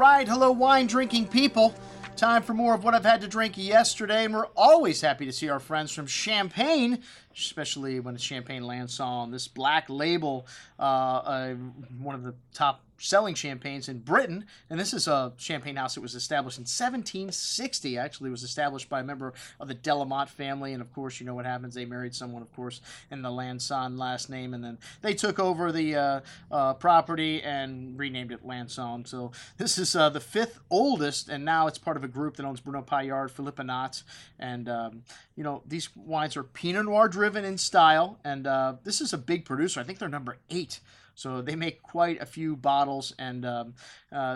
right, hello wine drinking people. Time for more of what I've had to drink yesterday, and we're always happy to see our friends from Champagne, especially when it's Champagne Lanson. This black label, one of the top selling champagnes in Britain, and this is a champagne house that was established in 1760. Actually, it was established by a member of the Delamont family, and of course, you know what happens. They married someone, of course, in the Lanson last name, and then they took over the property and renamed it Lanson. So this is the fifth oldest, and now it's part of a group that owns Bruno Paillard, Philippe Nat, and you know, these wines are Pinot Noir driven in style, and this is a big producer. I think they're number 8. So they make quite a few bottles, and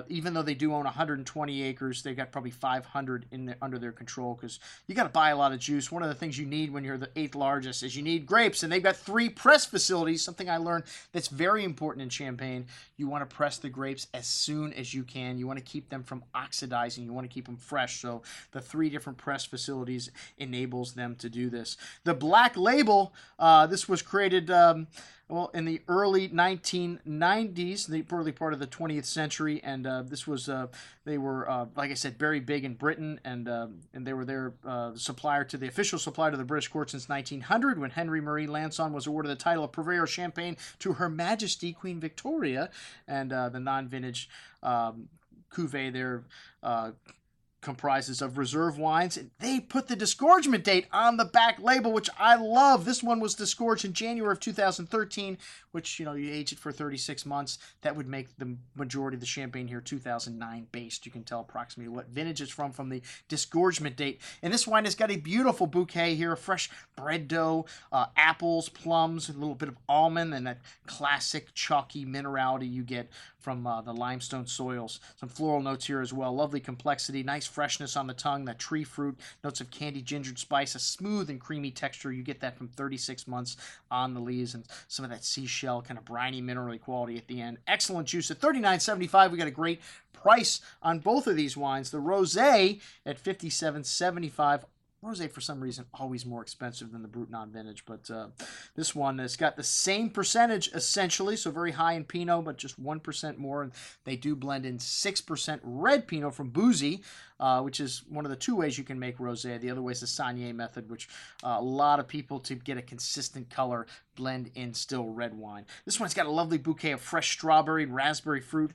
even though they do own 120 acres, they've got probably 500 under their control, because you got to buy a lot of juice. One of the things you need when you're the 8th largest is you need grapes, and they've got 3 press facilities, something I learned that's very important in Champagne. You want to press the grapes as soon as you can. You want to keep them from oxidizing. You want to keep them fresh, so the 3 different press facilities enables them to do this. The Black Label, this was created well, in the early 1990s, the early part of the 20th century, and this was they were like I said, very big in Britain, and they were their supplier to the official supplier to the British court since 1900, when Henry Marie Lanson was awarded the title of Purveyor of Champagne to Her Majesty Queen Victoria, and the non-vintage cuvee there comprises of reserve wines. They put the disgorgement date on the back label, which I love. This one was disgorged in January of 2013, which, you know, you age it for 36 months. That would make the majority of the champagne here 2009 based. You can tell approximately what vintage it's from the disgorgement date. And this wine has got a beautiful bouquet here, fresh bread dough, apples, plums, a little bit of almond, and that classic chalky minerality you get from the limestone soils. Some floral notes here as well. Lovely complexity, nice freshness on the tongue, that tree fruit, notes of candied gingered spice, a smooth and creamy texture. You get that from 36 months on the lees, and some of that seashell kind of briny mineral quality at the end. Excellent juice at $39.75. We got a great price on both of these wines. The Rosé at $57.75. Rosé, for some reason, always more expensive than the Brut non-vintage, but this one has got the same percentage, essentially, so very high in Pinot, but just 1% more, and they do blend in 6% red Pinot from Boozy, which is one of the 2 ways you can make rosé. The other way is the Saignée method, which a lot of people, to get a consistent color, blend in still red wine. This one's got a lovely bouquet of fresh strawberry and raspberry fruit,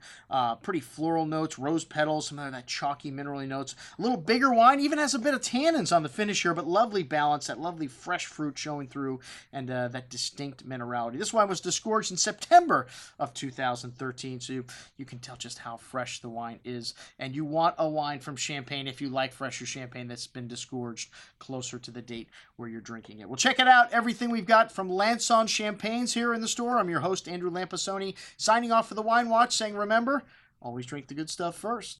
pretty floral notes, rose petals, some of that chalky minerally notes. A little bigger wine, even has a bit of tannins on the finish here, but lovely balance, that lovely fresh fruit showing through, and that distinct minerality. This wine was disgorged in September of 2013, so you can tell just how fresh the wine is. And you want a wine from Champagne if you like fresher champagne that's been disgorged closer to the date where you're drinking it. Well, check it out. Everything we've got from Lanson Champagnes here in the store. I'm your host, Andrew Lampasoni, signing off for the Wine Watch, saying remember, always drink the good stuff first.